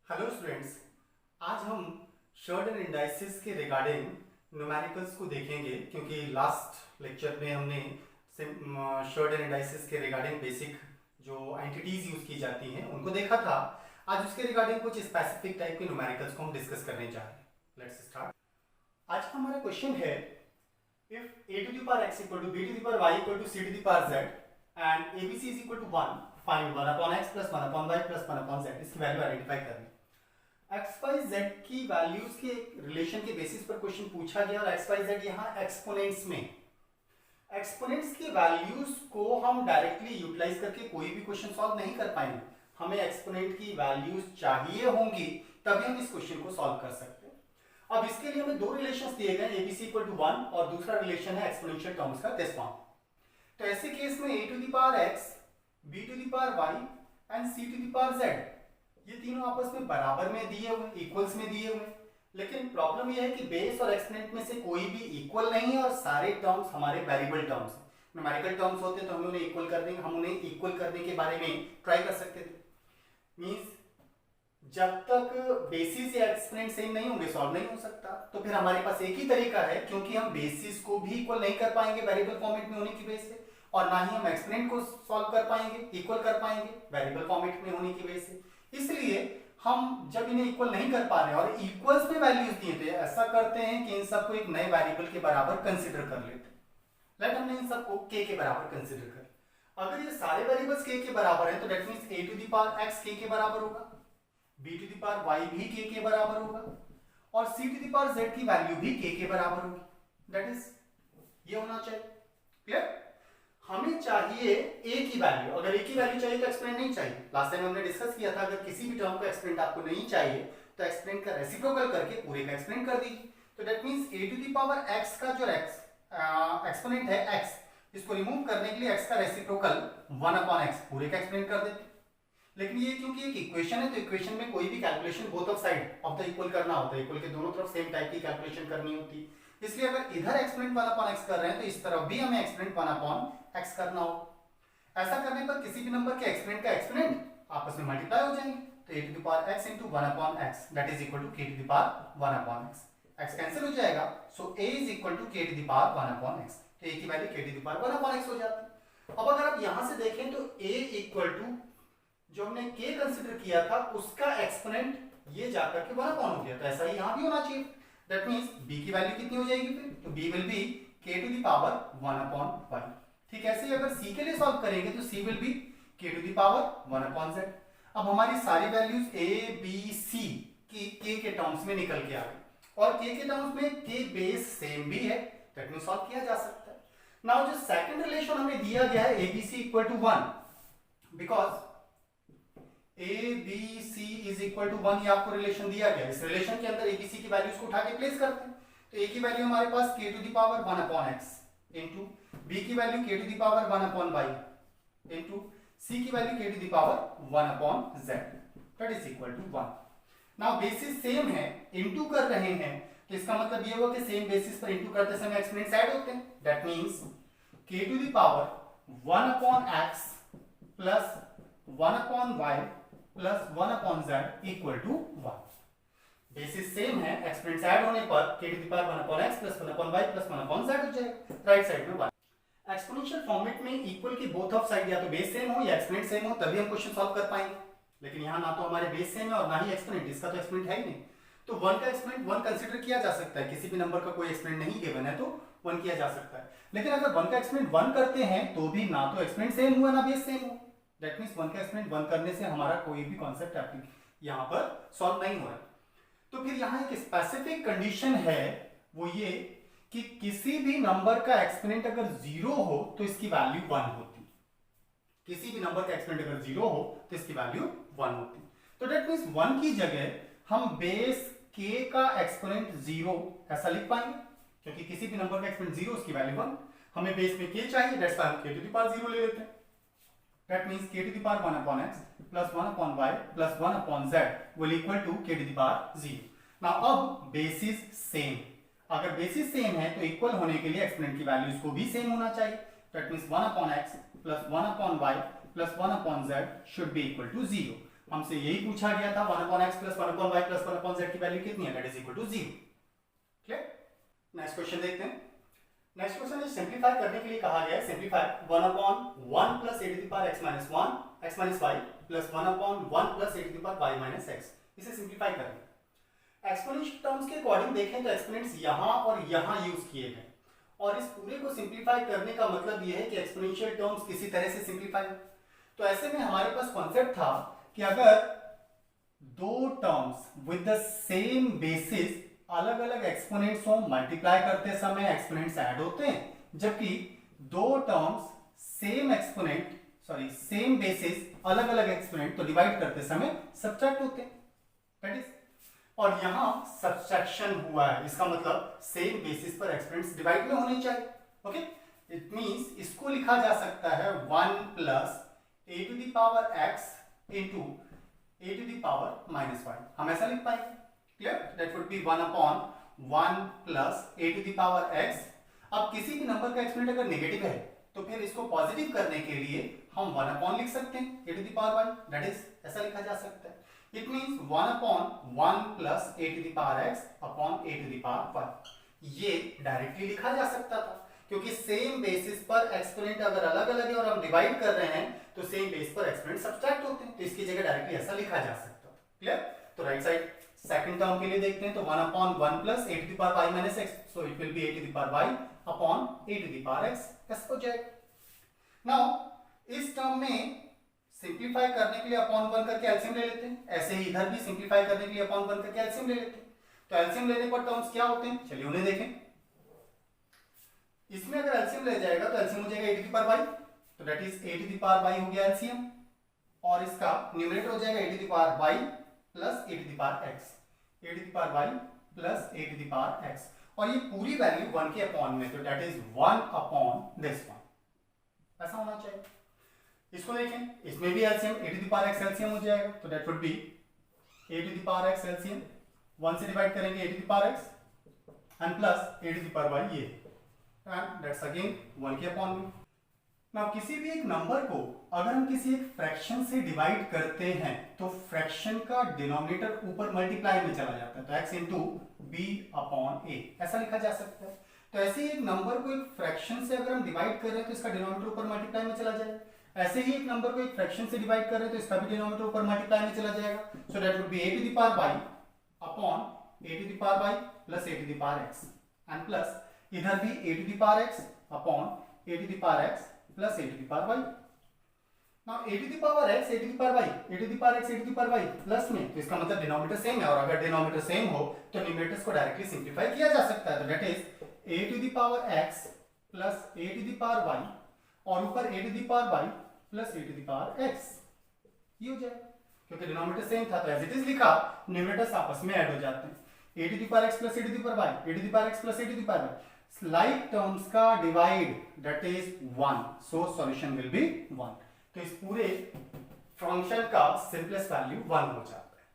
Hello students, आज हम shirt and indices के रिगार्डिंग न्यूमेरिकल्स को देखेंगे क्योंकि लास्ट लेक्चर में हमने शर्ट एंड इंडाइसिस के रिगार्डिंग बेसिक जो एंटिटीज यूज की जाती हैं उनको देखा था। आज उसके रिगार्डिंग कुछ स्पेसिफिक टाइप के न्यूमेरिकल्स को हम डिस्कस करने जा रहे हैं। Let's start. आज का हमारा क्वेश्चन है if a to the power x equal to b to the power y equal to c to the power z and abc is equal to 1, find 1 upon x plus 1 upon y plus 1 upon z। इसकी value identify करनी। X Y Z की values के relation के basis पर question पूछा गया और x Y Z यहाँ एक्सपोनेंट्स में एक्सपोनेंट्स की वैल्यूज को हम डायरेक्टली यूटिलाइज करके कोई भी क्वेश्चन सॉल्व नहीं कर पाएंगे। हमें एक्सपोनेंट की वैल्यूज चाहिए होंगी तभी हम इस क्वेश्चन को सॉल्व कर सकते हैं। अब इसके लिए हमें दो रिलेशंस दिए गए, एबीसी इक्वल टू 1 और दूसरा रिलेशन है एक्सपोनेंशियल टर्म्स का दिस फॉर्म। तो ऐसे केस में a to the power x, b to the power y and c to the power z ये तीनों आपस में बराबर में दिए हुए, इक्वल्स में दिए हुए। लेकिन प्रॉब्लम यह है कि बेस और एक्सपोनेंट में से कोई भी इक्वल नहीं है और सारे टर्म्स हमारे वेरिएबल टर्म्स हैं। न्यूमेरिकल टर्म्स होते तो हम उन्हें इक्वल कर देंगे, हम उन्हें इक्वल करने के बारे में ट्राई कर सकते थे। मींस जब तक बेसिस या एक्सपोनेंट सेम नहीं होंगे सॉल्व नहीं हो सकता। तो फिर हमारे पास एक ही तरीका है, क्योंकि हम बेसिस को भी इक्वल नहीं कर पाएंगे वेरिएबल फॉर्मेट में होने की वजह से, और ना ही हम एक्सपोनेंट को सॉल्व कर पाएंगे, इक्वल कर पाएंगे वेरिएबल फॉर्मेट में होने की वजह से। इसलिए हम जब इन्हें इक्वल नहीं कर पा रहे और इक्वल्स में वैल्यूज दिए थे, ऐसा करते हैं कि इन सबको एक नए वेरिएबल के बराबर कंसीडर कर लेते हैं। लेट हमने इन सबको k के बराबर कंसीडर कर। अगर ये सारे वेरिएबल्स k के बराबर हैं तो that means a to the power x k के बराबर होगा, b to the power y भी k के बराबर होगा और c to the power z की वैल्यू भी k के बराबर होगी। दैट इज ये होना चाहिए। क्लियर? हमें चाहिए a की वैल्यू। अगर a की वैल्यू चाहिए तो एक्सपोनेंट नहीं चाहिए। लास्ट टाइम हमने डिस्कस किया था अगर किसी भी टर्म का एक्सपोनेंट आपको नहीं चाहिए तो एक्सपोनेंट का रेसिप्रोकल करके पूरे का एक्सपोनेंट कर दीजिए। तो that means a to the power x का जो एक्सपोनेंट है x, इसको रिमूव करने के लिए x का रेसिप्रोकल 1 अपॉन x पूरे का एक्सपोनेंट कर देते। लेकिन ये क्योंकि एक इक्वेशन है तो इक्वेशन में कोई भी calculation both of side of the equal करना होता है, इक्वल के दोनों तरफ सेम टाइप की कैलकुलेशन करनी होती है। इसलिए अगर इधर एक्सपोनेंट 1 अपॉन x कर रहे हैं तो इस तरफ भी हमें एक्सपोनेंट 1 अपॉन x करना होगा। ऐसा करने पर किसी भी नंबर के एक्सपोनेंट का एक्सपोनेंट आपस में मल्टीप्लाई हो जाएंगे। तो a to the power x into 1 upon x that is equal to k to the power 1 upon x। x cancel हो जाएगा, so a is equal to k to the power 1 upon x। तो a की value k to the power 1 upon x हो जाती है। अब अगर आप यहां से देखें तो a इक्वल टू जो हमने k कंसीडर किया था उसका एक्सपोनेंट ये जाकर के 1 अपॉन हो गया, तो ऐसा ही यहां भी होना चाहिए। दैट मींस b की वैल्यू कितनी हो जाएगी फिर? तो b will be k to the power 1 upon y। ठीक, ऐसे ही अगर c के लिए सॉल्व करेंगे तो c will be k to the power 1 upon z। अब हमारी सारी वैल्यूज a b c की k के टर्म्स में निकल के आ गई और k के टर्म्स में k बेस सेम भी है, दैट मींस सॉल्व किया जा सकता है। नाउ जो सेकंड रिलेशन हमें दिया गया है abc equal to 1, because abc is equal to 1 ये आपको रिलेशन दिया गया। इस रिलेशन के अंदर abc की वैल्यूज को उठा के प्लेस करते हैं। तो a की वैल्यू हमारे पास k to the power 1 upon x into b की value k to the power 1 upon y into c की value k to the power 1 upon z that is equal to 1। Now basis same है, into कर रहे हैं, तो इसका मतलब ये हुआ कि सेम बेसिस पर इनटू करते समय एक्सपोनेंट्स ऐड होते हैं। That means k to the power 1 upon x plus 1 upon y plus 1 upon z equal to 1। Basis same है, एक्सपोनेंट्स ऐड होने पर k to the power 1 upon x plus 1 upon y plus 1 upon z हो जाएगा। Right side में 1। Exponential format में equal की both of side या तो बेस सेम हो या एक्सपोनेंट सेम हो तभी हम क्वेश्चन सॉल्व कर पाएंगे। लेकिन यहाँ ना तो हमारे बेस सेम है और ना ही एक्सपोनेंट, इसका तो एक्सपोनेंट है ही नहीं। तो 1 का एक्सपोनेंट 1 कंसीडर किया जा सकता है, किसी भी नंबर का कोई एक्सपोनेंट नहीं गिवन है तो 1 किया जा सकता है। लेकिन अगर 1 का एक्सपोनेंट 1 करते हैं तो भी ना तो एक्सपोनेंट सेम हुआ ना बेस सेम हुआ। दैट मींस 1 का एक्सपोनेंट 1 करने से हमारा कोई भी कॉन्सेप्ट यहाँ पर सॉल्व नहीं हो रहा है। तो फिर यहाँ एक स्पेसिफिक कंडीशन है, वो ये कि किसी भी नंबर का एक्सपोनेंट अगर 0 हो तो इसकी वैल्यू 1 होती। किसी भी नंबर का एक्सपोनेंट अगर 0 हो तो इसकी वैल्यू 1 होती। तो दैट मींस 1 की जगह हम बेस k का एक्सपोनेंट 0 ऐसा लिख पाएंगे, क्योंकि किसी भी नंबर का एक्सपोनेंट 0 उसकी वैल्यू 1। हमें बेस में k चाहिए, दैट्स व्हाई हम k टू द पावर 0 ले लेते हैं। That means k to the power 1 upon x plus 1 upon y plus 1 upon z will equal to k to the power 0। Now अब basis same, अगर basis same है तो equal होने के लिए एक्सपोनेंट की वैल्यूज को भी सेम होना चाहिए। That means 1 upon x plus 1 upon y plus 1 upon z should be equal to 0। हमसे यही पूछा गया था 1/x plus 1/y plus 1/z की वैल्यू कितनी है, that is equal to 0। Clear? Next question देखते हैं। नेक्स्ट क्वेश्चन इज सिंपलीफाई करने के लिए कहा गया है simplify 1/1 plus a to the power x minus 1 x minus y plus 1/1 plus a to the power y minus x। इसे simplify करें। एक्सपोनेंशियल टर्म्स के अकॉर्डिंग देखें तो एक्सपोनेंट्स यहां और यहां यूज किए गए, और इस पूरे को सिंपलीफाई करने का मतलब यह है कि एक्सपोनेंशियल टर्म्स किसी तरह से सिंपलीफाई। तो ऐसे में हमारे पास कॉन्सेप्ट था कि अगर दो terms with the same basis अलग अलग एक्सपोनेंट्स हो, मल्टीप्लाई करते समय एक्सपोनेंट्स ऐड होते हैं, जबकि दो terms same exponent sorry same basis अलग अलग एक्सपोनेंट तो डिवाइड करते समय सब्ट्रैक्ट होते हैं, दैट इज। और यहां सब्ट्रैक्शन हुआ है, इसका मतलब सेम बेसिस पर एक्सपोनेंट्स डिवाइड में होने चाहिए। ओके, इट मींस इसको लिखा जा सकता है 1 plus a to the power x into a to the power minus y। हम ऐसा लिख पाएंगे। Clear? That would be 1/1 plus a to the power x। अब किसी भी नंबर का एक्सपोनेंट अगर नेगेटिव है तो फिर इसको पॉजिटिव करने के लिए हम 1/1 लिख सकते हैं a to the power y, that is ऐसा लिखा जा सकता है। It means 1/1 plus a to the power x upon a to the power y। ये डायरेक्टली लिखा जा सकता था क्योंकि सेम बेसिस पर एक्सपोनेंट अगर अलग अलग है और हम डिवाइड कर रहे हैं तो सेम बेस पर एक्सपोनेंट सब्ट्रैक्ट होते हैं, तो इसकी जगह डायरेक्टली ऐसा लिखा जा सकता था। क्लियर? तो राइट साइड सेकंड टर्म के लिए देखते हैं तो 1/1 plus a to the power y minus x, so it will be a to the power y upon a to the power x। ऐसा हो जाएगा। नाउ इस टर्म में सिंपलीफाई करने के लिए अपॉन 1 करके एलसीएम ले लेते हैं, ऐसे ही इधर भी सिंपलीफाई करने के लिए अपॉन 1 करके एलसीएम ले लेते हैं। तो एलसीएम लेने पर टर्म्स क्या होते हैं, चलिए उन्हें देखें। इसमें अगर एलसीएम ले जाएगा तो एलसीएम हो जाएगा a to the power y, तो that is a to the power y हो गया एलसीएम, और इसका न्यूमरेटर हो जाएगा a to the power y plus a to the power x, a to the power y plus a to the power x, और ये पूरी value 1 के अपॉन में, तो that is 1 upon this one, ऐसा होना चाहिए। इसको देखें, इसमें भी LCM a to the power x LCM हो जाएगा, तो that would be a to the power x LCM 1 से डिवाइड करेंगे a to the power x and plus a to the power y, ये एंड दैट्स अगेन 1 के upon में। Now किसी भी एक नंबर को अगर हम किसी एक फ्रैक्शन से डिवाइड करते हैं तो फ्रैक्शन का डिनोमिनेटर ऊपर मल्टीप्लाई में चला जाता है, तो x इंटू बी अपॉन ए, ऐसा लिखा जा सकता है। तो ऐसे ही एक नंबर को एक फ्रैक्शन से अगर हम डिवाइड कर रहे हैं तो इसका डिनोमिनेटर ऊपर मल्टीप्लाई में चला जाएगा, ऐसे ही एक नंबर को एक फ्रैक्शन से डिवाइड कर रहे हैं तो इसका भी डिनोमिनेटर ऊपर मल्टीप्लाई में चला जाएगा, so that would be a to the power y upon a to the power y plus a to the power x, and plus इधर भी a to the power x upon a to the power x plus a to the power y। Now a to the power x a to the power y a to the power x a to the power y plus में, तो इसका मतलब denominator same है, और अगर denominator same हो तो numerators को डायरेक्टली सिंपलीफाई किया जा सकता है, तो that is a to the power x plus a to the power y, और ऊपर a to the power y plus a to the power x, ये हो जाएगा क्योंकि डिनोमिनेटर सेम था तो एज इट इज लिखा, न्यूमरेटर्स आपस में ऐड हो जाते हैं, a to the power x plus a to the power y a to the power x plus a to the power y, like terms का divide that is 1, so solution will be 1। तो इस पूरे function का simplest value 1 हो जाता है।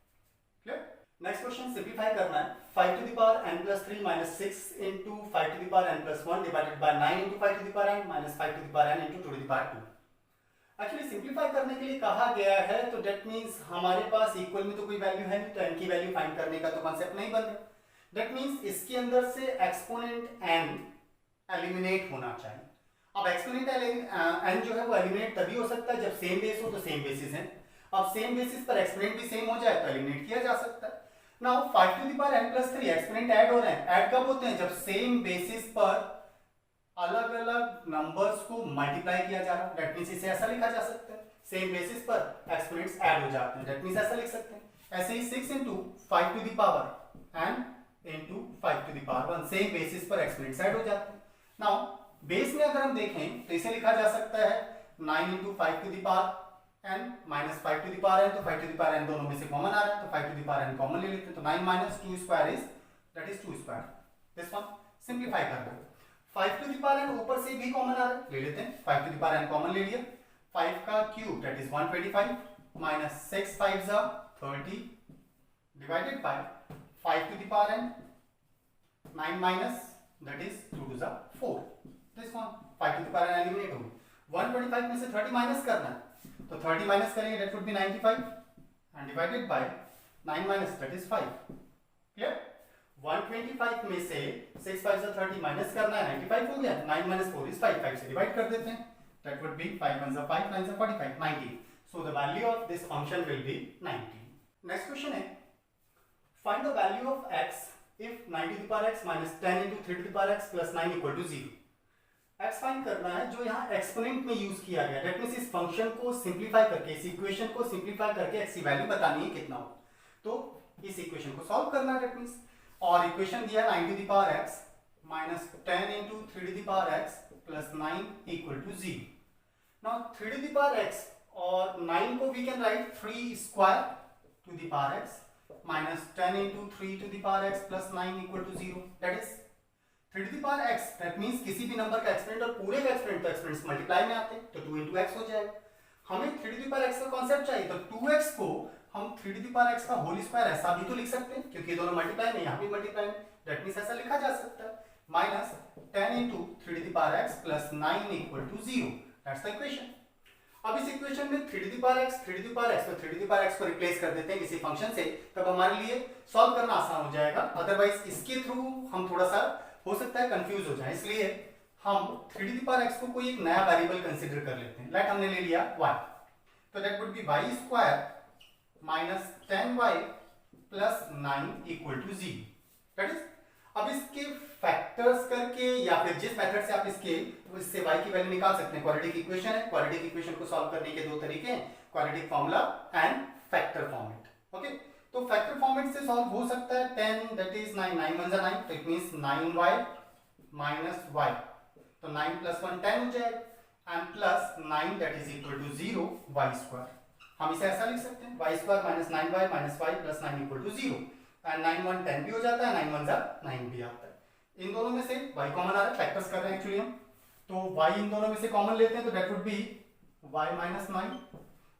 Clear? Next question simplify करना है 5 to the power n plus 3 minus 6 into 5 to the power n plus 1 divided by 9 into 5 to the power n minus 5 to the power n into 2 to the power 2। Actually simplify करने के लिए कहा गया है, तो that means हमारे पास equal में तो कोई वैल्यू है नहीं, तो n की वैल्यू फाइंड करने का तो कांसेप्ट नहीं बन रहा। दैट मींस इसके अंदर से एक्सपोनेंट n एलिमिनेट होना चाहिए। अब एक्सपोनेंट n जो है वो एलिमिनेट तभी हो सकता है जब सेम बेस हो, तो सेम बेसिस है। अब सेम बेसिस पर एक्सपोनेंट भी सेम हो जाए तो एलिमिनेट किया जा सकता है। Now 5 to the power n plus 3 exponent add हो रहे हैं, ऐड कब होते हैं, जब सेम बेसिस पर अलग अलग नंबर्स को मल्टीप्लाई किया जा रहा है, दैट मींस इसे ऐसा लिखा जा सकता है, सेम बेसिस पर एक्सपोनेंट्स ऐड हो जाते हैं, दैट मींस ऐसा लिख सकते हैं। ऐसे ही 6 into 5 to the power n into 5 to the power 1, same basis पर एक्सपोनेंट्स ऐड हो जाते हैं। नाउ बेस में अगर हम देखें तो इसे लिखा जा सकता है 9 into 5 to the power n minus 5 to the power n, तो 5 टू द पावर n दोनों में से कॉमन आ रहा है, तो 5 to the power n common ले लेते हैं, तो 9 minus 2 square is that is 2 square. This one simplify करना है, 5 टू द पावर n ऊपर से भी कॉमन आ रहा है, ले लेते हैं, 5 to the power n common ले लिया, 5 का क्यूब दैट इज 125 माइनस 6 5 जा 30 divided by 5 to the power n 9 minus that is 2 to the 4, this one 5 to the power n eliminate होगी, 125 में से 30 माइनस करना है, तो 30 माइनस करेंगे that would be 95 and divided by 9 minus that is 5. Clear? 125 में से 6 5 से 30 माइनस करना है, 95 हो गया. 9 minus 4 is 5. 5 से डिवाइड कर देते हैं. That would be 5 1 is 5, 9 is 45, 90. So the value of this function will be 90. Next question है, find the value of x if 9 to the power x minus 10 into 3 to the power x plus 9 equal to 0. x find करना है जो यहाँ exponent में use किया गया. That means इस function को सिंपलीफाई करके, इस इक्वेशन को सिंपलीफाई करके x की वैल्यू बतानी है कितना हो. तो इस इक्वेशन को सॉल्व करना है. दैट मींस और इक्वेशन दिया 9 to the power x minus 10 into 3 to the power x plus 9 equal to 0. Now 3 to the power x और 9 को we can write 3 square to the power x minus 10 into 3 to the power x plus 9 equal to 0. That is 3 to the power x. That means किसी भी number का exponent और पूरे का exponent तो exponents multiply में आते हैं, तो 2 into x हो जाएगा. हमें 3 to the power x का कॉन्सेप्ट चाहिए, तो 2x को हम 3 to the power x का होल स्क्वायर ऐसा भी तो लिख सकते हैं क्योंकि ये दोनों मल्टीप्लाई में, यहाँ भी मल्टीप्लाई में. दैट मींस ऐसा लिखा जा सकता है minus 10 into 3 to the power x plus 9 equal to 0. That's the equation. अब इस इक्वेशन में 3 to the power x, 3 to the power x, तो 3 to the power x को रिप्लेस कर देते हैं किसी फंक्शन से, तब हमारे लिए सॉल्व करना आसान हो जाएगा. अदरवाइज इसके थ्रू हम थोड़ा सा हो सकता है कंफ्यूज हो जाए, इसलिए हम 3 to the power x को कोई एक नया वेरिएबल कंसीडर कर लेते हैं. लाइक हमने ले लिया y, तो that would be y square minus 10y plus 9 equal to 0. That is, अब इसके फैक्टर्स करके या फिर जिस मेथड से आप इससे y की वैल्यू निकाल सकते हैं, क्वाड्रेटिक इक्वेशन है. क्वाड्रेटिक इक्वेशन को सॉल्व करने के दो तरीके हैं, quadratic formula and factor format. Okay, तो फैक्टर फॉर्मेट से सॉल्व हो सकता है. 10 दैट इज 9, 9 1 9, तो it means 9y minus y, तो 9 प्लस 1 10 हो जाएगा and plus 9 that is equal to 0 y square. हम इसे ऐसा लिख सकते हैं y square minus 9y minus y plus 9 equal to 0 and 9 1 10 भी हो जाता है, 9 1 9 भी आता है. इन दोनों में से y कॉमन आ रहा है, फैक्टर्स कर रहे हैं एक्चुअली हम, तो y इन दोनों में से कॉमन लेते हैं, तो that would be y minus 9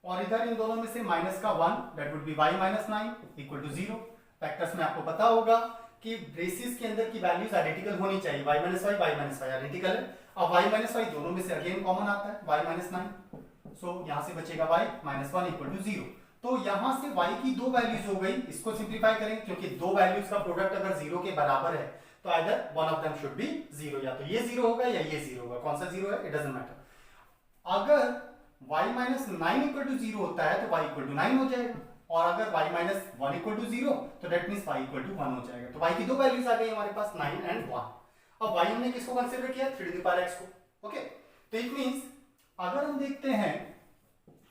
और इधर इन दोनों में से माइनस का 1, that would be y minus 9 equal to 0. Factors में आपको पता होगा कि ब्रेसिस के अंदर की वैल्यूज आइडेंटिकल होनी चाहिए. y माइनस y आइडेंटिकल है. अब y माइनस y दोनों में से अगेन कॉमन आता है, y माइनस 9, सो यहां से बचेगा y माइनस 1 इक्वल टू 0. तो यहां से y की दो वैल्यूज हो गई. इसको सिंप्लीफाई करेंगे क्योंकि दो वैल्यूज का प्रोडक्ट अगर 0 के बराबर है तो either one of them should be 0, या तो ये 0 होगा या ये 0 होगा. कौन सा 0 है इट डजंट मैटर. अगर y माइनस 9 इक्वल टू 0 होता है तो y इक्वल टू 9 हो जाएगा, और अगर y माइनस 1 इक्वल टू 0 तो that means y equal to 1 हो जाएगा. तो y की दो वैल्यूज आ गई हमारे पास 9 एंड 1. अब y हमने किसको कंसीडर किया, 3 to the power x को. ओके, तो इट मींस अगर हम देखते हैं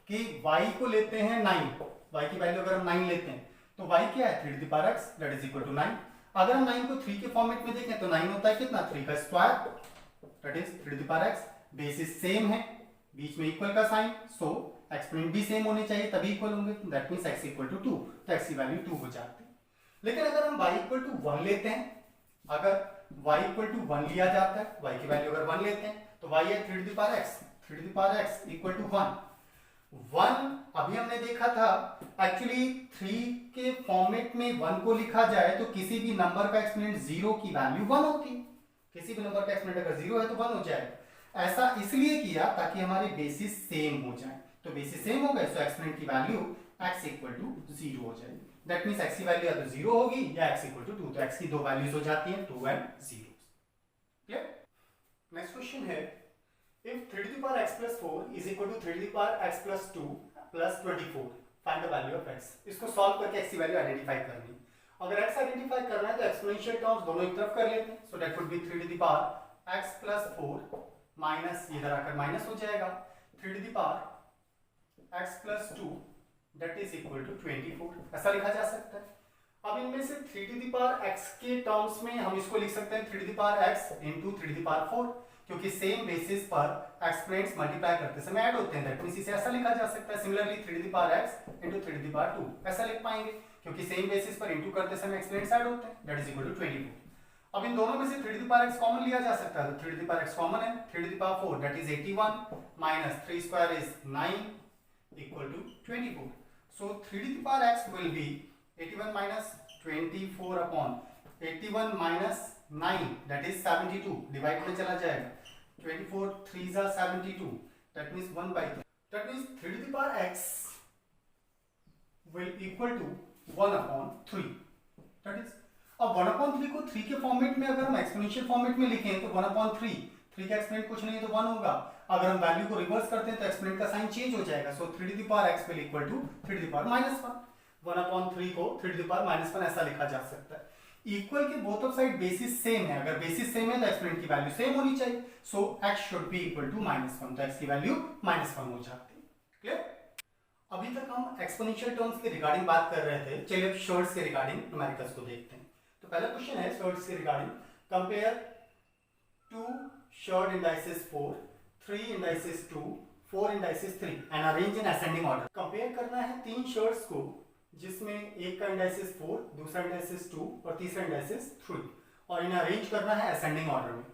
कि y को लेते हैं 9, y की वैल्यू अगर हम 9 लेते हैं तो y क्या है 3 to the power x that is equal to 9. अगर हम 9 को 3 के फॉर्मेट में देखें तो 9 होता है कितना, 3 का square that is 3 to the power x. Basis same है, बीच में इक्वल का साइन, सो एक्सपोनेंट भी सेम होने चाहिए तभी इक्वल होंगे. That means x equal to 2, तो x की वैल्यू 2 हो जाती है. लेकिन अगर हम y इक्वल टू 1 लेते हैं, अगर y इक्वल टू 1 लिया जाता है, y की वैल्यू अगर 1 लेते हैं तो y है 3 to the power x, 3 to the power x equal to 1. 1 अभी हमने देखा था एक्चुअली 3 के फॉर्मेट में 1 को लिखा जाए तो किसी भी नंबर का एक्सपोनेंट 0 की वैल्यू 1 होती है. किसी भी नंबर का एक्सपोनेंट अगर 0 है तो 1 हो जाएगा. ऐसा इसलिए किया ताकि हमारे बेसिस सेम हो जाए. तो बेसिस सेम हो गए तो एक्सपोनेंट की वैल्यू x इक्वल टू 0 हो जाएगी. दैट मींस x की वैल्यू या तो 0 होगी या x इक्वल टू 2. तो x की दो वैल्यूज हो जाती हैं 2 एंड 0. क्लियर? नेक्स्ट क्वेश्चन है, if 3 to the power x plus 4 is equal to 3 to the power x plus 2 plus 24, find the value of x. इसको सॉल्व करके x की वैल्यू आइडेंटिफाई करनी है. अगर x आइडेंटिफाई करना है तो एक्सपोनेंशियल टर्म्स दोनों एक तरफ कर लेते हैं. सो that would B 3 to the power x plus 4 minus इधर आकर माइनस हो जाएगा 3 to the power x plus 2 that is equal to 24. ऐसा लिखा जा सकता है. अब इनमें से 3 to the power x के टर्म्स में हम इसको लिख सकते हैं 3 to the power x into 3 to the power 4, क्योंकि सेम बेसिस पर एक्सपोनेंट्स मल्टीप्लाई करते समय ऐड होते हैं. दैट मींस इसे ऐसा लिखा जा सकता है. Similarly 3 to the power x into 3 to the power 2 ऐसा लिख पाएंगे क्योंकि सेम बेसिस पर इनटू करते समय एक्सपोनेंट्स ऐड होते हैं. That is equal to 24. अब इन दोनों में से 3 to the power x common लिया जा सकता है, तो 3 to the power x common है. 3 to the power 4 that is 81 minus 3 square is 9 equal to 24. So 3 to the power x will be 81 minus 24 upon 81 minus 9 that is 72. Divide में चला जाएगा. 24 3s are 72. That means 1 by 3. That means 3 to the power x will equal to 1/3, that is. अब 1/3 को 3 के format में अगर हम exponential format में लिखें तो 1/3, 3 का एक्सपोनेंट कुछ नहीं तो 1 होगा। अगर हम वैल्यू को रिवर्स करते हैं तो एक्सपोनेंट का साइन चेंज हो जाएगा, सो 3x will equal to 3 1/3 को 3 ऐसा लिखा जा सकता है। इक्वल के both of side basis same है, अगर बेसिस सेम है तो एक्सपोनेंट की वैल्यू सेम होनी चाहिए, so x should be equal to -1, तो x की वैल्यू -1 हो जाती है। क्लियर? अभी तक हम एक्सपोनेंशियल टर्म्स के रिगार्डिंग बात कर रहे थे, चलिए अब शॉर्ट्स के रिगार्डिंग न्यूमेरिकल्स को देखते हैं। तो पहला क्वेश्चन है शॉर्ट्स के regarding, compare 2 short indices 4, 3 indices 2, 4 indices 3 and arrange in ascending order. Compare करना है 3 शॉर्ट्स को जिसमें एक का इंडाइसिस 4, दूसरा इंडाइसिस 2 और तीसरा इंडाइसिस 3, और इन्हें अरेंज करना है असेंडिंग ऑर्डर में।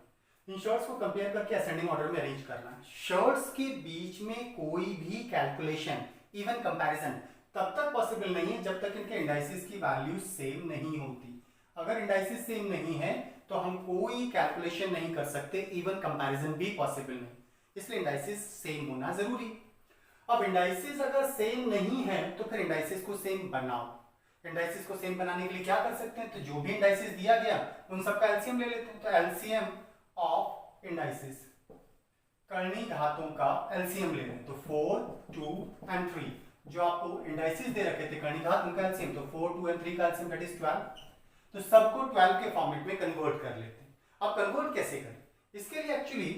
इन शॉर्ट्स को कंपेयर करके असेंडिंग ऑर्डर में अरेंज करना है। शॉर्ट्स के बीच में कोई भी कैलकुलेशन, इवन कंपैरिजन तब तक पॉसिबल नहीं है जब तक इनके इंडाइसिस की वैल्यू सेम नहीं होती। अगर इंडाइसिस सेम नहीं है तो हम कोई कैलकुलेशन नहीं कर सकते, इवन कंपैरिजन भी पॉसिबल नहीं, इसलिए इंडाइसिस सेम होना जरूरी। अब इंडाइसिस अगर सेम नहीं है तो फिर इंडाइसिस को सेम बनाओ। इंडाइसिस को सेम बनाने के लिए क्या कर सकते हैं, तो जो भी इंडाइसिस दिया गया उन सबका एलसीएम ले लेते हैं। तो एलसीएम ऑफ इंडाइसिस, कर्णी घातों का एलसीएम ले लें, तो 4, 2 एंड 3 जो आपको इंडाइसिस दे रखे थे कर्णी घात उनका एलसीएम, तो 4, 2 एंड 3 का एलसीएम दैट इज 12। तो सबको 12 के फॉर्मेट में कन्वर्ट कर लेते हैं। अब कन्वर्ट कैसे करें, इसके लिए एक्चुअली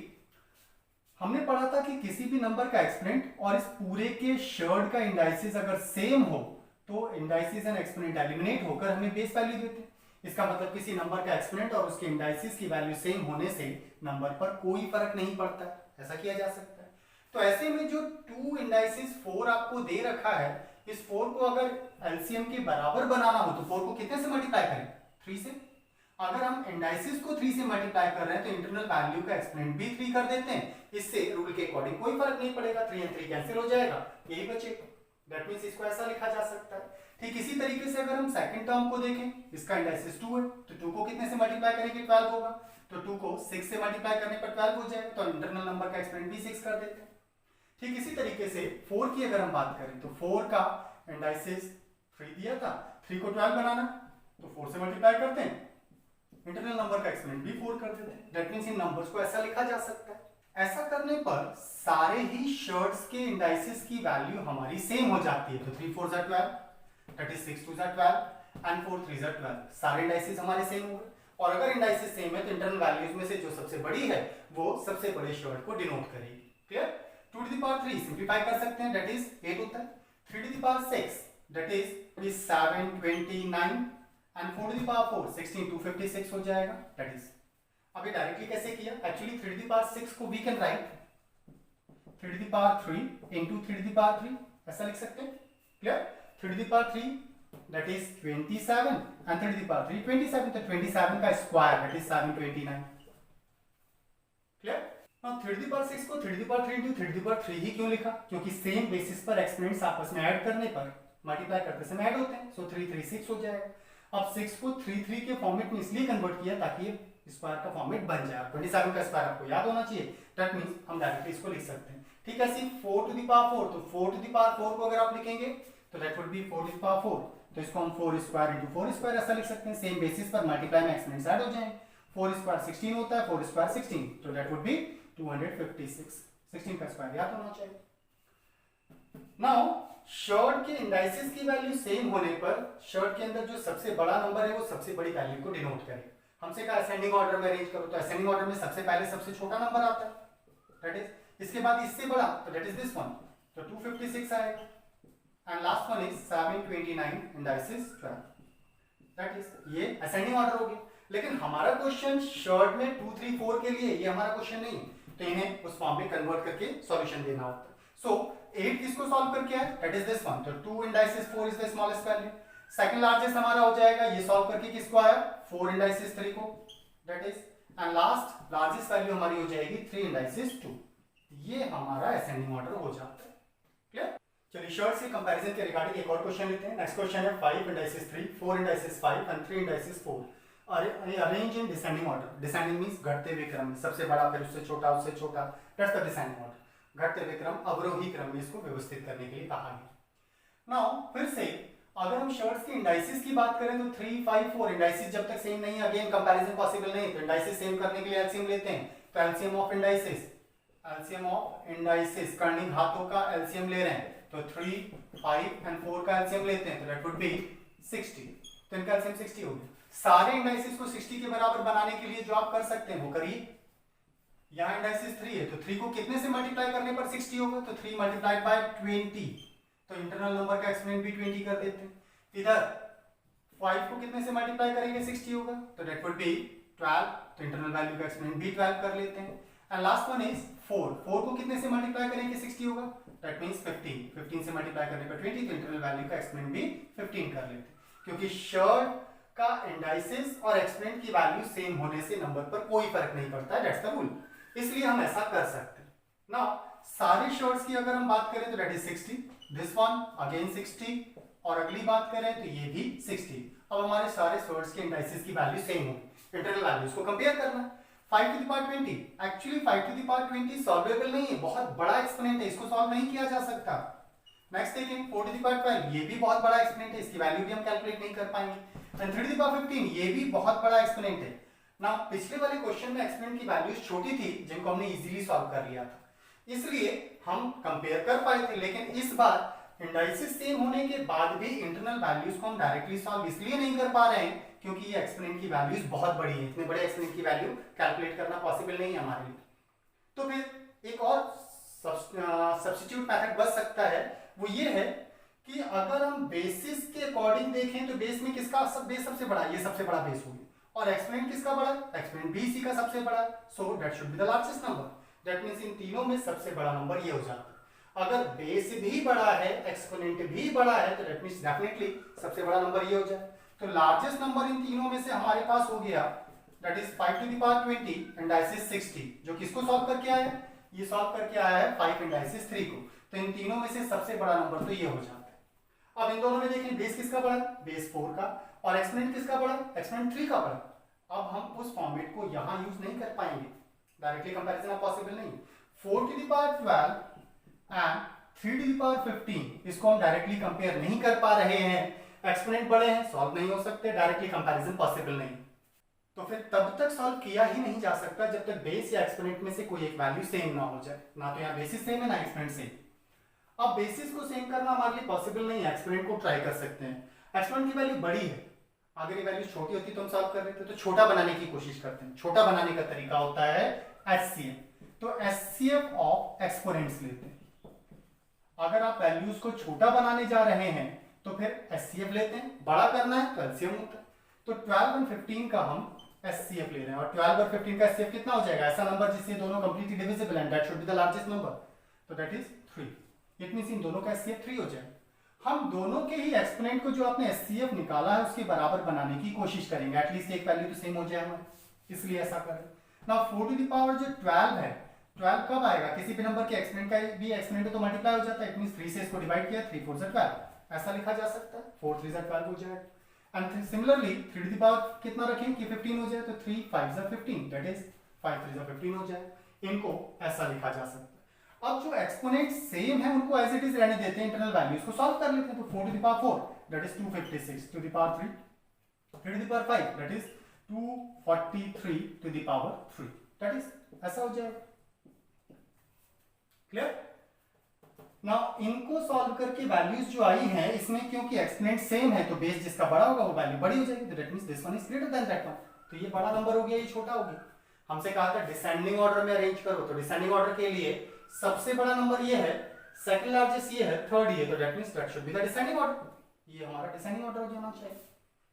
हमने पढ़ा था कि किसी भी नंबर का एक्सपोनेंट और इस पूरे के शर्ट का इंडाइसिस अगर सेम हो तो इंडाइसिस एंड एक्सपोनेंट एलिमिनेट होकर हमें बेस वैल्यू देते हैं। इसका मतलब किसी नंबर का एक्सपोनेंट और उसके इंडाइसिस की वैल्यू सेम होने से नंबर पर कोई फर्क नहीं पड़ता, ऐसा किया जा सकता है। तो ऐसे में जो 2 इंडाइसिस 4 आपको दे रखा है, इस 4 को अगर एलसीएम के बराबर बनाना हो तो 4 को कितने से मल्टीप्लाई करें, 3 से। अगर हम इंडाइसिस को 3 से मल्टीप्लाई कर रहे हैं तो इंटरनल वैल्यू का एक्सपोनेंट भी 3 कर देते हैं, इससे रूल के अकॉर्डिंग कोई फर्क नहीं पड़ेगा, 3 और 3 कैंसिल हो जाएगा, यही बचेगा। दैट मींस इसको ऐसा लिखा जा सकता है। ठीक इसी तरीके से अगर हम सेकंड टर्म को देखें, इसका इंडाइसिस 2 है तो 2 को कितने से मल्टीप्लाई करेंगे, 12 होगा, तो 2 को 6 से मल्टीप्लाई करने पर 12 हो जाएगा, तो इंटरनल नंबर का एक्सपोनेंट भी 6 कर देते हैं। ठीक इसी तरीके से 4 की अगर हम बात करें तो 4 का इंडाइसिस 3 दिया था, 3 को 12 बनाना तो 4 से मल्टीप्लाई करते हैं, इंटरनल नंबर का एक्सपोनेंट भी 4 कर देते हैं। दैट मींस इन नंबर्स को ऐसा लिखा जा सकता है। ऐसा करने पर सारे ही शर्ट्स के इंडाइसिस की वैल्यू हमारी सेम हो जाती है, तो 3 4 12, दैट इज 6 2 12 एंड 4 3 12, सारे इंडाइसिस हमारे सेम हो गए। और अगर इंडाइसिस सेम है तो इंटरनल वैल्यूज में से जो सबसे बड़ी है वो सबसे बड़े शर्ट को डिनोट करेगी। Clear? 2 to the power 3 simplify कर सकते हैं, दैट इज 8 होता है। 3 to the power 6 that is 729 and 4 to the power 4 16 256 हो जाएगा, दैट इज। अभी डायरेक्टली कैसे किया, एक्चुअली 3 to the power 6 को we can write 3 to the power 3 into 3 to the power 3 ऐसा लिख सकते हैं। Clear? 3 to the power 3 that is 27 and 3 to the power 3 27, तो 27 का स्क्वायर दैट इज 729। क्लियर? अब 3 to the power 6 को 3 to the power 3 into 3 to the power 3 ही क्यों लिखा, क्योंकि सेम बेसिस पर एक्सपोनेंट्स आपस में ऐड करने पर मल्टीप्लाई करते समय ऐड होते हैं, सो 3 3 6 हो जाएगा। अब 6 को 3 3 के फॉर्मेट में इसलिए कन्वर्ट किया ताकि ये स्क्वायर का फॉर्मेट बन जाए। 27 का स्क्वायर आपको याद होना चाहिए, दैट मींस हम डायरेक्टली इसको लिख सकते हैं। ठीक है, सी 4 to the power 4, तो 4 to the power 4 को अगर आप लिखेंगे तो that would B 4 to the power 4, तो इसको हम 4 स्क्वायर into 4 स्क्वायर ऐसा लिख सकते हैं। सेम बेसिस पर मल्टीप्लाई में एक्सपोनेंट्स ऐड हो जाएंगे। 4 स्क्वायर 16 होता है, 4 स्क्वायर 16, तो दैट वुड बी 256। 16 का स्क्वायर याद होना चाहिए। नाउ शॉर्ट के इंडाइसिस की वैल्यू सेम होने पर शॉर्ट के अंदर जो सबसे बड़ा नंबर है वो सबसे बड़ी वैल्यू को डिनोट करे। हमसे कहा असेंडिंग ऑर्डर में अरेंज करो, तो असेंडिंग ऑर्डर में सबसे पहले सबसे छोटा नंबर आता है, दैट इज, इसके बाद इससे बड़ा, तो दैट इज दिस वन, तो 256 आएगा, and last one is 729 indices 12, that is, ये असेंडिंग ऑर्डर हो गया। लेकिन हमारा क्वेश्चन शॉर्ट में 2 3 4 के लिए, ये हमारा क्वेश्चन नहीं, तो इन्हें उस फॉर्म में कन्वर्ट करके सॉल्यूशन देना होता है। सो 8 किसको सॉल्व करके है, दैट इज दिस वन, तो 2 indices 4 is the smallest value. Second largest हमारा हो जाएगा, ये सॉल्व करके किसको आया, 4 इंडाइसिस 3 को, that is, and last largest value हमारी हो जाएगी 3 इंडाइसिस 2। ये हमारा असेंडिंग ऑर्डर हो जाता है। क्लियर? चलिए शॉर्ट से कंपैरिजन के रिगार्डिंग एक और क्वेश्चन लेते हैं। नेक्स्ट क्वेश्चन है 5 indices 3, 4 indices 5 and 3 indices 4 arrange in descending order. Descending means घटते हुए क्रम में, सबसे बड़ा फिर उससे छोटा, उससे छोटा, दैट्स द डिसेंडिंग ऑर्डर। घटते हुए क्रम, अवरोही क्रम में इसको व्यवस्थित करने के लिए कहा गया। नाउ फिर से अगर हम शर्ट्स के इंडाइसिस की बात करें तो 3, 5, 4 इंडाइसिस जब तक सेम नहीं है, अगेन कंपैरिजन पॉसिबल नहीं, तो इंडाइसिस सेम करने के लिए एलसीएम लेते हैं। तो एलसीएम ऑफ इंडाइसिस कर्णिक घातों का एलसीएम ले रहे हैं, तो 3, 5 एंड 4 का एलसीएम लेते हैं, तो दैट वुड बी 60। तो इनका एलसीएम 60 हो गया। सारे इंडाइसिस को 60 के बराबर बनाने के लिए जो आप कर सकते हैं वो करिए। यहाँ इंडाइसिस 3 है, तो 3 को कितने से मल्टीप्लाई करने पर 60 होगा, तो 3 मल्टीप्लाइड बाय 20, तो इंटरनल नंबर का एक्सपोनेंट भी 20 कर देते हैं। इधर 5 को कितने से मल्टीप्लाई करेंगे 60 होगा, तो दैट वुड बी 12, तो इंटरनल वैल्यू का एक्सपोनेंट भी 12 कर लेते हैं। एंड लास्ट वन इज 4 को कितने से मल्टीप्लाई करेंगे 60 होगा, दैट मींस 15 से मल्टीप्लाई करने पर 20, तो इंटरनल वैल्यू का एक्सपोनेंट भी 15 कर लेते हैं। क्योंकि शर्ट का इंडाइसिस और एक्सपोनेंट की वैल्यू सेम होने से नंबर पर कोई फर्क नहीं पड़ता है, दैट्स द रूल। इसलिए हम ऐसा कर सकते हैं। नाउ सारे शर्ट्स की अगर हम बात करें तो that is 60, this one again 60, और अगली बात करें तो ये भी 60। अब हमारे सारे शर्ट्स के इंडाइसिस की वैल्यू सेम होगी, इंटरनल वैल्यूज को कंपेयर करना है। 5 to the power 20, actually 5 to the power 20 solvable नहीं है, बहुत बड़ा एक्सपोनेंट है, इसको सॉल्व नहीं किया जा सकता। नेक्स्ट देखें 4 to the power 12, ये भी बहुत बड़ा एक्सपोनेंट है, इसकी वैल्यू भी हम कैलकुलेट नहीं कर पाएंगे। एंड 3 to the power 15, ये भी बहुत बड़ा एक्सपोनेंट है। ना पिछले वाले क्वेश्चन में एक्सपोनेंट की वैल्यूज छोटी थी जिनको हमने इजीली सॉल्व कर लिया था, इसलिए हम कंपेयर कर पाए थे। लेकिन इस बार इंडाइसिस सेम होने के बाद भी इंटरनल वैल्यूज को हम डायरेक्टली सॉल्व इसलिए नहीं कर पा रहे हैं क्योंकि ये एक्सपोनेंट की वैल्यूज बहुत बड़ी है, इतने बड़े एक्सपोनेंट की वैल्यू कैलकुलेट करना पॉसिबल नहीं है हमारे लिए। तो फिर एक और सब्स्टिट्यूट मेथड बच सकता है, वो ये है कि अगर हम बेसिस के अकॉर्डिंग देखें तो बेस में किसका बेस सबसे बड़ा, ये सबसे बड़ा बेस हो गया, और एक्सपोनेंट किसका बड़ा, एक्सपोनेंट भी इसी का सबसे बड़ा, so that should be the largest number. That means इन तीनों में सबसे बड़ा नंबर ये हो जाता है। अगर बेस भी बड़ा है, एक्सपोनेंट भी बड़ा है, तो दैट मींस डेफिनेटली सबसे बड़ा नंबर ये हो जाए। तो लार्जेस्ट नंबर इन तीनों में से हमारे पास हो गया, that is 5 to the power 20 indices 60, जो किसको सॉल्व करके आया है, ये सॉल्व करके आया है 5 इंडाइसिस 3 को। तो इन तीनों में से सबसे बड़ा नंबर तो ये हो जाता है। अब इन दोनों में देखें बेस किसका बड़ा, बेस 4 का, और एक्सपोनेंट किसका बड़ा, एक्सपोनेंट 3 का बड़ा। अब हम उस फॉर्मेट को यहां यूज नहीं कर पाएंगे, डायरेक्टली कंपैरिजन अब पॉसिबल नहीं। 4 to the power 12 and 3 to the power 15, इसको हम डायरेक्टली कंपेयर नहीं कर पा रहे हैं, एक्सपोनेंट बड़े हैं, सॉल्व नहीं हो सकते, डायरेक्टली कंपैरिजन पॉसिबल नहीं। तो फिर तब तक सॉल्व किया ही नहीं जा सकता जब तक बेस या एक्सपोनेंट में से कोई एक वैल्यू सेम ना हो जाए। ना तो यहाँ बेसिस सेम है ना एक्सपोनेंट सेम। अब बेसिस को सेम करना हमारे लिए पॉसिबल नहीं है, एक्सपोनेंट को ट्राई कर सकते हैं। एक्सपोनेंट की वैल्यू बड़ी है, अगर ये वैल्यू छोटी होती तो हम सॉल्व कर रहे थे, तो छोटा बनाने की कोशिश करते हैं। छोटा बनाने का तरीका होता है HCF, तो HCF ऑफ एक्सपोनेंट्स लेते हैं। अगर आप वैल्यूज को छोटा बनाने जा रहे हैं तो फिर HCF लेते हैं, बड़ा करना है तो LCM होता है। तो 12 और 15 का हम HCF ले रहे हैं, और 12 और 15 का HCF कितना हो जाएगा, ऐसा नंबर जिससे दोनों कंप्लीटली डिविजिबल हैं, that should be the largest number, तो दैट इज 3। इट मींस इन दोनों का HCF 3 हो जाएगा। हम दोनों के ही एक्सपोनेंट को जो आपने HCF निकाला है उसके बराबर बनाने की कोशिश करेंगे, एटलीस्ट एक वैल्यू तो सेम हो जाए हमारे, इसलिए ऐसा करें। नाउ 4 to the power जो 12 है, 12 कब आएगा, किसी भी नंबर के एक्सपोनेंट का भी एक्सपोनेंट तो मल्टीप्लाई हो जाता है, इट मींस 3 से इसको डिवाइड किया, 3 4 12, ऐसा लिखा जा सकता है, 4 3 12 हो जाएगा। And similarly 3 to the power कितना रखें कि 15 हो जाए, तो 3 5 15, दैट इज 5 3 15 हो जाए। इनको ऐसा लिखा जा सकता है। अब जो एक्सपोनेंट सेम है उनको एज इट इज रहने देते हैं, इंटरनल वैल्यूज को सॉल्व कर लेते हैं। तो 4 to the power 4 that is 256 to the power 3, 3 to the power 5 that is 243 to the power 3, that is ऐसा हो जाएगा। क्लियर? नाउ इनको सॉल्व करके वैल्यूज जो आई हैं, इसमें क्योंकि एक्सपोनेंट सेम है तो बेस जिसका बड़ा होगा वो वैल्यू बड़ी हो जाएगी, तो that means this one is greater than that one. तो ये बड़ा नंबर हो गया, ये छोटा हो गया। हमसे कहा था डिसेंडिंग ऑर्डर में अरेंज करो, तो डिसेंडिंग ऑर्डर के लिए सबसे बड़ा नंबर ये है, सेकंड लार्जेस्ट ये है, थर्ड ये, तो that means that should be the descending order. ये हमारा डिसेंडिंग ऑर्डर हो जाना चाहिए,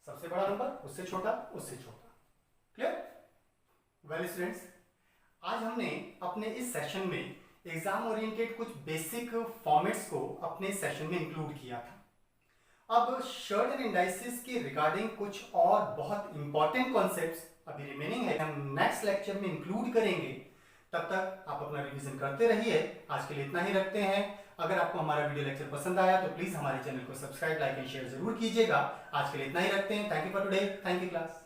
सबसे बड़ा नंबर उससे छोटा उससे छोटा। क्लियर? वेल स्टूडेंट्स, आज हमने अपने इस सेशन में एग्जाम ओरिएंटेड कुछ बेसिक फॉर्मेट्स को अपने सेशन में इंक्लूड किया था। अब शर्ट एंड इंडाइसिस के रिगार्डिंग कुछ और बहुत इंपॉर्टेंट कॉन्सेप्ट्स अभी रिमेनिंग है, हम नेक्स्ट लेक्चर में इंक्लूड करेंगे। तब तक आप अपना रिवीजन करते रहिए। आज के लिए इतना ही रखते हैं। अगर आपको हमारा वीडियो लेक्चर पसंद आया तो प्लीज हमारे चैनल को सब्सक्राइब, लाइक एंड शेयर जरूर कीजिएगा। आज के लिए इतना ही रखते हैं। Thank you for today. Thank you class.